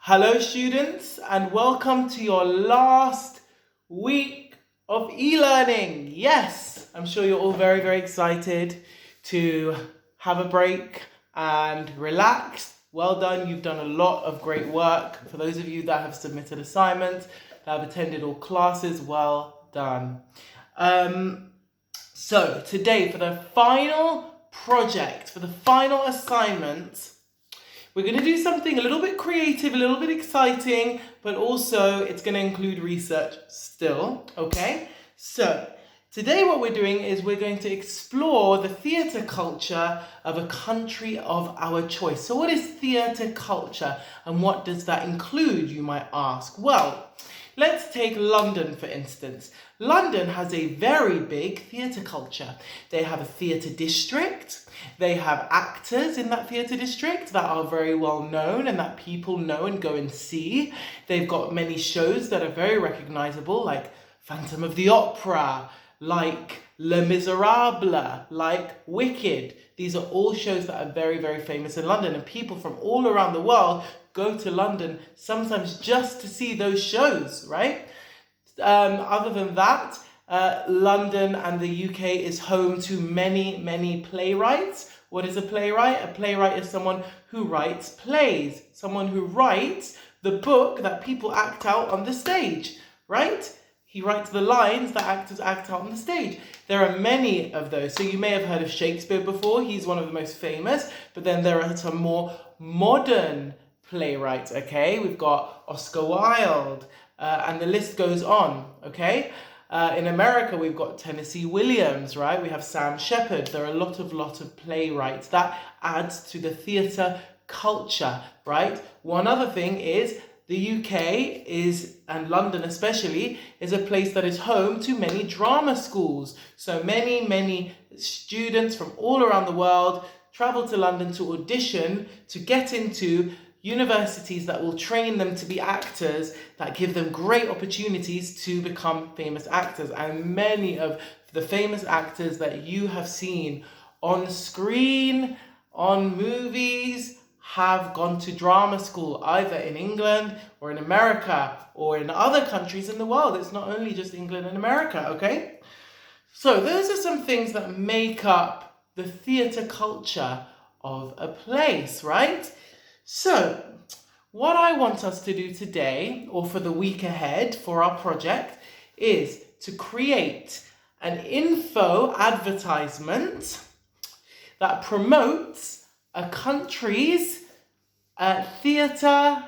Hello students, and welcome to your last week of e-learning. Yes, I'm sure you're all very excited to have a break and relax. Well done, you've done a lot of great work. For those of you that have submitted assignments, that have attended all classes, well done. So today, for the final project, for the final assignment, we're going to do something a little bit creative, a little bit exciting, but also it's going to include research still, okay? So today what we're doing is we're going to explore the theatre culture of a country of our choice. So what is theatre culture and what does that include, you might ask? Well, let's take London, for instance. London has a very big theatre culture. They have a theatre district. They have actors in that theatre district that are very well known and that people know and go and see. They've got many shows that are very recognizable, like Phantom of the Opera, like Les Miserables, like Wicked. These are all shows that are very famous in London, and people from all around the world go to London sometimes just to see those shows, right? Other than that, London and the UK is home to many playwrights. What is a playwright? A playwright is someone who writes plays, someone who writes the book that people act out on the stage, right? He writes the lines that actors act out on the stage. There are many of those. So you may have heard of Shakespeare before. He's one of the most famous, but then there are some more modern playwrights, okay? We've got Oscar Wilde, and the list goes on, okay? In America, we've got Tennessee Williams, right? We have Sam Shepard. There are a lot of playwrights. That adds to the theatre culture, right? One other thing is the UK is, and London especially, is a place that is home to many drama schools. So many students from all around the world travel to London to audition to get into universities that will train them to be actors, that give them great opportunities to become famous actors. And many of the famous actors that you have seen on screen, on movies, have gone to drama school, either in England or in America or in other countries in the world. It's not only just England and America, okay? So those are some things that make up the theatre culture of a place, right? So, what I want us to do today, or for the week ahead for our project, is to create an info advertisement that promotes a country's theatre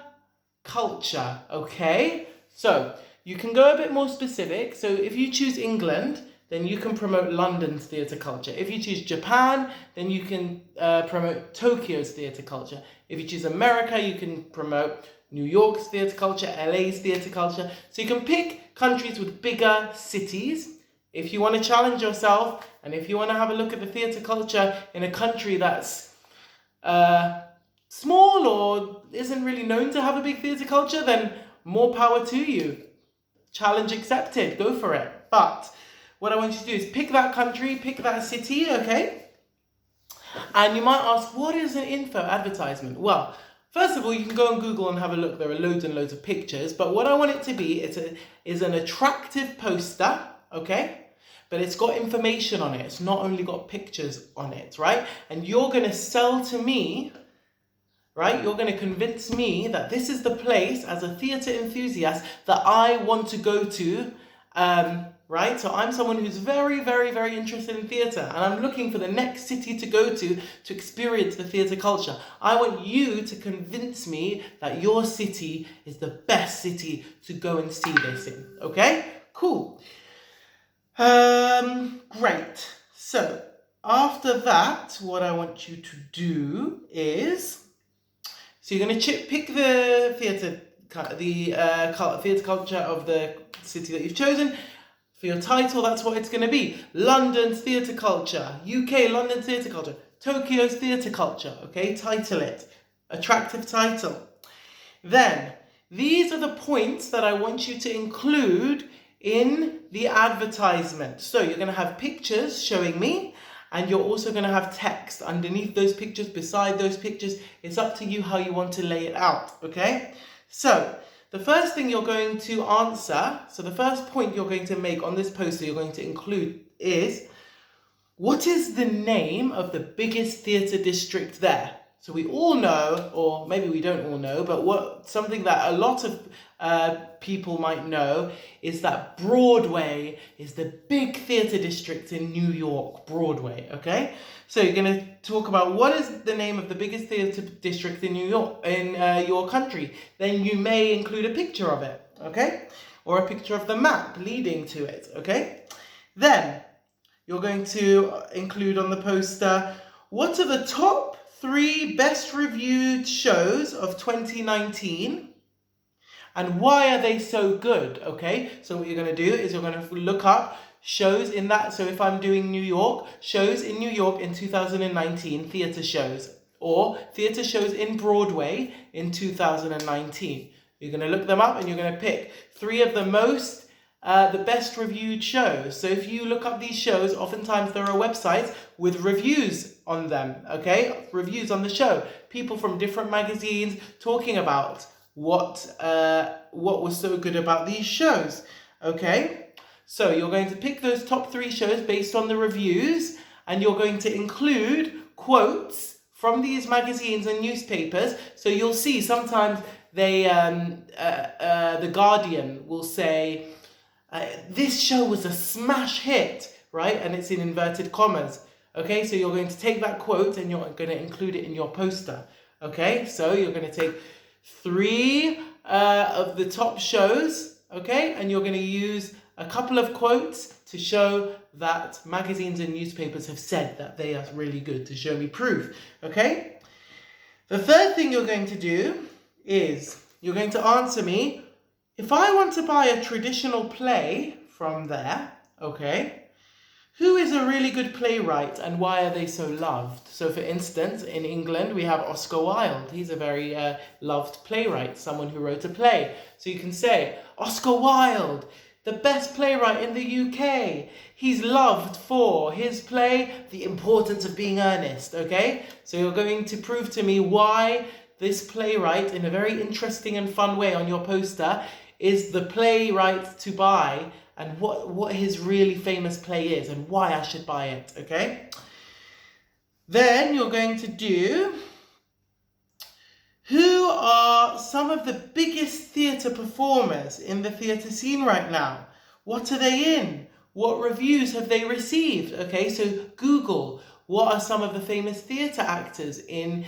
culture, okay? So, you can go a bit more specific. So, if you choose England, then you can promote London's theatre culture. If you choose Japan, then you can promote Tokyo's theatre culture. If you choose America, you can promote New York's theatre culture, LA's theatre culture. So you can pick countries with bigger cities. If you want to challenge yourself, and if you want to have a look at the theatre culture in a country that's small or isn't really known to have a big theatre culture, then more power to you. Challenge accepted, go for it. But what I want you to do is pick that country, pick that city, okay? And you might ask, what is an info advertisement? Well, first of all, you can go on Google and have a look. There are loads and loads of pictures. But what I want it to be is an attractive poster, okay? But it's got information on it. It's not only got pictures on it, right? And you're going to sell to me, right? You're going to convince me that this is the place, as a theatre enthusiast, that I want to go to, right? So I'm someone who's very interested in theatre, and I'm looking for the next city to go to experience the theatre culture. I want you to convince me that your city is the best city to go and see this in, okay? Cool. Great. So after that, what I want you to do is, so you're going to pick the theatre culture of the city that you've chosen. For your title, that's what it's going to be. London's theatre culture. UK, London theatre culture. Tokyo's theatre culture. Okay, title it. Attractive title. Then, these are the points that I want you to include in the advertisement. So, you're going to have pictures showing me, and you're also going to have text underneath those pictures, beside those pictures. It's up to you how you want to lay it out, okay? So, the first thing you're going to answer, so the first point you're going to make on this poster you're going to include is, what is the name of the biggest theatre district there? So we all know, or maybe we don't all know, but something that a lot of people might know is that Broadway is the big theatre district in New York, Broadway, okay? So you're going to talk about what is the name of the biggest theatre district in New York, in your country. Then you may include a picture of it, okay? Or a picture of the map leading to it, okay? Then you're going to include on the poster, what are the top 3 best reviewed shows of 2019 and why are they so good? Okay, so what you're going to do is you're going to look up shows in that. So if I'm doing New York, shows in New York in 2019, theatre shows, or theatre shows in Broadway in 2019. You're going to look them up and you're going to pick 3 of the best reviewed shows. So if you look up these shows, oftentimes there are websites with reviews on them, okay? Reviews on the show. People from different magazines talking about what was so good about these shows, okay? So you're going to pick those top 3 shows based on the reviews, and you're going to include quotes from these magazines and newspapers. So you'll see sometimes The Guardian will say, this show was a smash hit, right? And it's in inverted commas. Okay, so you're going to take that quote and you're going to include it in your poster. Okay, so you're going to take 3 of the top shows, okay, and you're going to use a couple of quotes to show that magazines and newspapers have said that they are really good, to show me proof, okay? The third thing you're going to do is you're going to answer me, if I want to buy a traditional play from there, okay, who is a really good playwright and why are they so loved? So for instance, in England, we have Oscar Wilde. He's a very loved playwright, someone who wrote a play. So you can say, Oscar Wilde, the best playwright in the UK. He's loved for his play, The Importance of Being Earnest, okay? So you're going to prove to me why this playwright, in a very interesting and fun way on your poster, is the playwright to buy, and what his really famous play is and why I should buy it, okay? Then you're going to do, who are some of the biggest theatre performers in the theatre scene right now? What are they in? What reviews have they received? Okay, so Google, what are some of the famous theatre actors in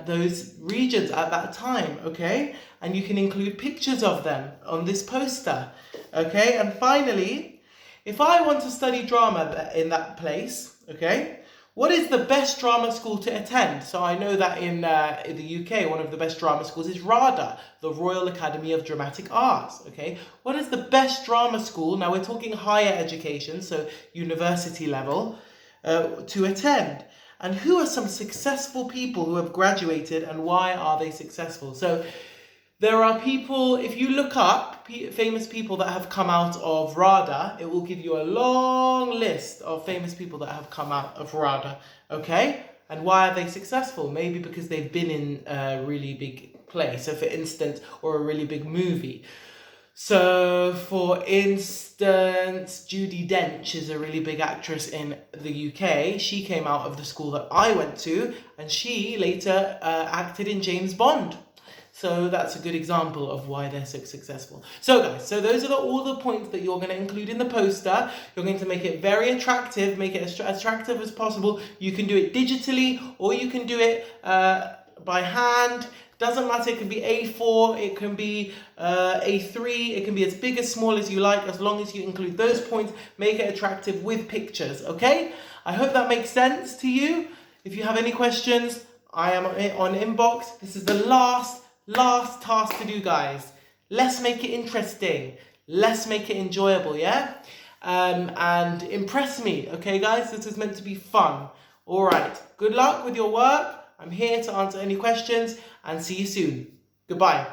those regions at that time, okay? And you can include pictures of them on this poster, okay? And finally, if I want to study drama in that place, okay, what is the best drama school to attend? So I know that in the UK, one of the best drama schools is RADA, the Royal Academy of Dramatic Arts, okay? What is the best drama school, now we're talking higher education, so university level, to attend? And who are some successful people who have graduated and why are they successful? So there are people, if you look up famous people that have come out of RADA, it will give you a long list of famous people that have come out of RADA, okay? And why are they successful? Maybe because they've been in a really big play, so for instance, or a really big movie. So, for instance, Judi Dench is a really big actress in the UK. She came out of the school that I went to, and she later acted in James Bond. So that's a good example of why they're so successful. So guys, so those are all the points that you're going to include in the poster. You're going to make it very attractive, make it as attractive as possible. You can do it digitally, or you can do it by hand. Doesn't matter, it can be A4, it can be A3, it can be as big as small as you like, as long as you include those points, make it attractive with pictures, okay? I hope that makes sense to you. If you have any questions, I am on inbox. This is the last task to do, guys. Let's make it interesting. Let's make it enjoyable, yeah? And impress me, okay, guys? This is meant to be fun. All right, good luck with your work. I'm here to answer any questions and see you soon. Goodbye.